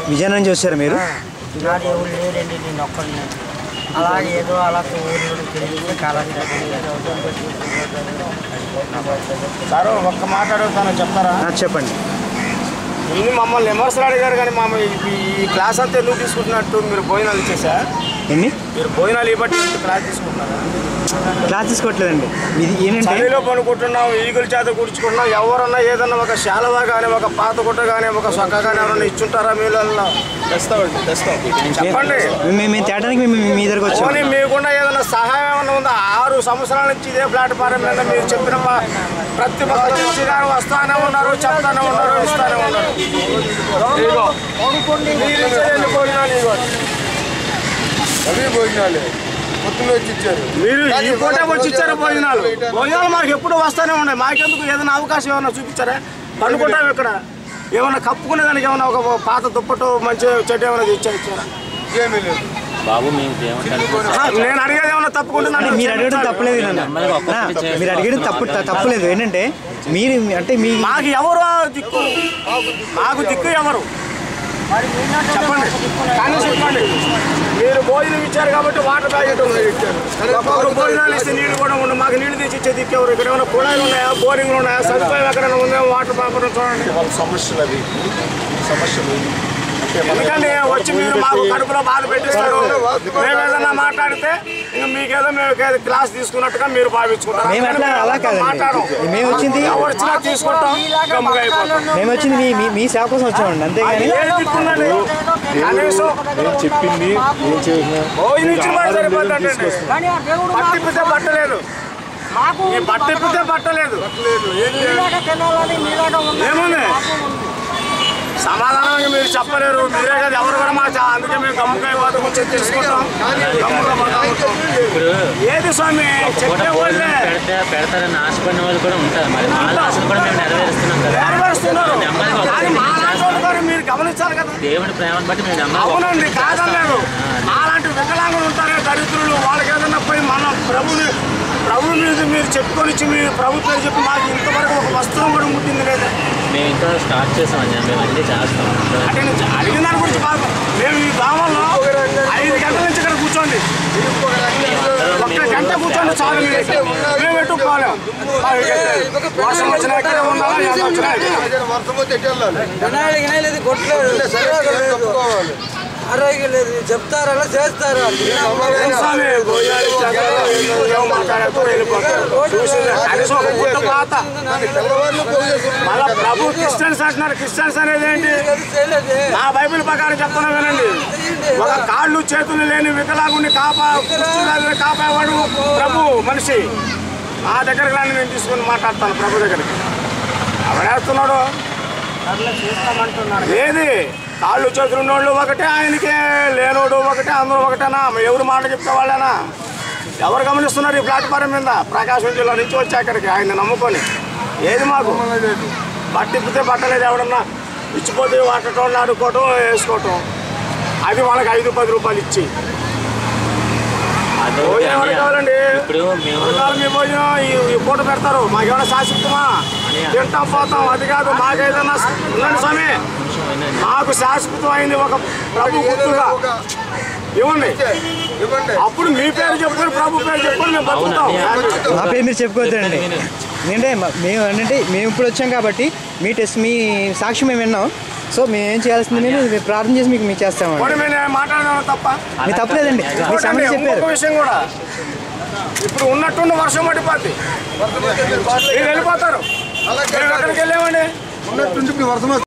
విజయనగరం నుంచి వచ్చారు మీరు? నాడు ఎవరు లేరండి, నేను ఒక్కడిని. అలాగే ఏదో అలా ఊళ్ళో తిరిగి కాలాన్ని సార్ ఒక్క మాట అడుగుతాను చెప్తారా? చెప్పండి. ముందు మమ్మల్ని విమర్శలు అడిగారు కానీ ఈ క్లాస్ అంతా ఎందుకు తీసుకుంటున్నట్టు? మీరు భోజనాలు ఇచ్చేసా? మీరు భోజనాలు ఇవ్వబట్టి క్లాస్ తీసుకుంటున్నారా? క్లాస్ తీసుకోవట్లేదండి. ఇది ఏంటంటే చలిలో పనుకుంటున్నాం, ఈగుల చేత కూర్చుకుంటున్నాం. ఎవరన్నా ఏదన్నా ఒక శాలవా కానీ ఒక పాత గుట్ట కానీ ఒక సొక్క కానీ ఎవరన్నా ఇచ్చుంటారా? మీరు చెప్పండి. మేము తేడానికి మీ దగ్గరకు వచ్చాం. మీకుండా ఏదైనా సహాయం ఏమన్నా ఉందా? 6 సంవత్సరాల నుంచి ఇదే ప్లాట్ఫారం మీద మీరు చెప్పిన ప్రతి ఒక్క గారు వస్తానే ఉన్నారు, చెప్తానే ఉన్నారు, ఇస్తానే ఉన్నారు. భోజనాలు మీరు ఈ పూట వచ్చి ఇచ్చారు. భోజనాలు మాకు ఎప్పుడు వస్తూనే ఉన్నాయి. మాకెందుకు ఏదైనా అవకాశం ఏమన్నా చూపించారా? పండుకుంటాం ఇక్కడ. ఏమన్నా కప్పుకునే దానికి ఏమన్నా ఒక పాత దుప్పటు మంచి చెట్టు ఏమైనా ఇచ్చారా? ఏమీ లేదు బాబు. నేను అడిగేది ఏమన్నా తప్పుకుంటున్నాను. మీరు అడిగడం తప్పలేదు, మీరు అడిగడం తప్పులేదు. ఏంటంటే మీరు అంటే మాకు ఎవరు దిక్కు? మాకు దిక్కు ఎవరు చెప్పండి. కానీ చెప్పండి, మీరు భోజనం ఇచ్చారు కాబట్టి వాటర్ ప్యాకెట్ ఇచ్చారు. భోజనాలు ఇస్తే నీళ్ళు కూడా ఉండవు. మాకు నీళ్ళు తీసి ఇచ్చే దిక్కు ఎవరు? ఇక్కడ ఏమైనా కుళాయిలు ఉన్నాయా, బోరింగ్లు ఉన్నాయా, సదుపాయం ఎక్కడైనా ఉందా? వాటర్ పేపర్ చూడండి. సమస్యలు అవి సమస్యలు. ఎందుకంటే వచ్చి మీరు మాకు కడుపులో బాధ పెట్టిస్తారు. మేము ఏదైనా మాట్లాడితే ఇంకా మీకేదో మేము క్లాస్ తీసుకున్నట్టుగా మీరు భావించుకుంటారు. మేము వచ్చింది తీసుకుంటాం, మేము వచ్చింది మీ సేవ కోసం వచ్చామండి, అంతేగాని చెప్పింది పట్టిప్పితే పట్టలేదు, పట్టిప్పితే పట్టలేదు. ఏముంది సమాధానంగా మీరు చెప్పలేరు. మీరే కదా ఎవరు కూడా మా అందుకే మేము గమ్ముకాయ పోతే కొంచెం తెలుసుకుంటాం. ఏది స్వామి పెడతారని ఆశపడిన వాళ్ళు కూడా ఉంటారు. మరి నెరవేరుస్తున్నారు. మీరు గమనించాలి కదా దేవుడి ప్రేమను బట్టి మేము. అవునండి, కాదలేదు. అలాంటి వికలాంగులు ఉంటారే దరిద్రులు, వాళ్ళకి ఏదన్నా పోయి మన ప్రభు మీద మీరు చెప్పుకొని ఇచ్చి మీరు ప్రభు పేరు చెప్పి మాకు ఇంతవరకు ఒక వస్త్రం కూడా ముట్టింది లేదా? మేము ఇంకా స్టార్ట్ చేసామని మేము అన్నీ చేస్తాం. అంటే అడిగిన దాని గురించి బాగా మేము ఈ గ్రామంలో 5 గంటల నుంచి ఇక్కడ కూర్చోండి, 1 గంట కూర్చోండి చాలు. మేము ఎటు పోలేం. వర్షం వచ్చినా ఇక్కడే ఉండాలి, ఎండ వచ్చినా లేదు. చెప్తారా చేస్తారా? మళ్ళా ప్రభు క్రిస్టియన్స్ అంటున్నారు. క్రిస్టియన్స్ అనేది ఏంటి? నా బైబిల్ ప్రకారం చెప్తున్నా వినండి. ఒక కాళ్ళు చేతులు లేని వికలాంగుని కాపాడేవాడు ప్రభు మనిషి. ఆ దగ్గరికి రాని నేను తీసుకుని మాట్లాడతాను ప్రభు దగ్గరికి. ఎవరేస్తున్నాడు? ఏది కాళ్ళు చేతులు ఉన్నోళ్ళు ఒకటే, ఆయనకే లేనోడు ఒకటే, అందరూ ఒకటేనా? ఎవరు మాట చెప్తే వాళ్ళేనా? ఎవరు గమనిస్తున్నారు ఈ ప్లాట్ఫారం మీద? ప్రకాశం జిల్లా నుంచి వచ్చి అక్కడికి ఆయన నమ్ముకొని ఏది మాకు బట్టిప్పితే బట్టలేదు. ఎవడన్నా ఇచ్చిపోతే వాటటోళ్ళు ఆడుకోవటం, వేసుకోవటం, అది వాళ్ళకి 5-10 రూపాయలు ఇచ్చి భోజనం ఎవరికి కావాలండి? మీ భోజనం ఈ పూట పెడతారు. మాకేమైనా శాశ్వతమా? తింటాం పోతాం, అది కాదు. మాకేదన్నా ఉండండి స్వామి, మాకు శాశ్వతమైంది ఒక ప్రభు గుర్తుగా ఇవ్వండి. అప్పుడు మీ పేరు చెప్పుకొని ప్రభు పేరు చెప్పుకొని మేము బతుకుతాం. మా పేరు మీరు చెప్పుకోవద్దండి. ఎందుకంటే మేము ఇప్పుడు వచ్చాం కాబట్టి మీ సాక్షి మేము విన్నాం. సో మేము ఏం చేయాల్సింది, మేము ప్రార్థన చేసి మీకు చేస్తాము. మాట్లాడదాం తప్ప మీ తప్పలేదండి. మీ సమస్య చెప్పారు. విషయం కూడా ఇప్పుడు ఉన్నట్టుండి వర్షం పడిపోద్ది, వెళ్ళిపోతారు. ఎక్కడికి వెళ్ళామండి? ఉన్నట్టుండి వర్షం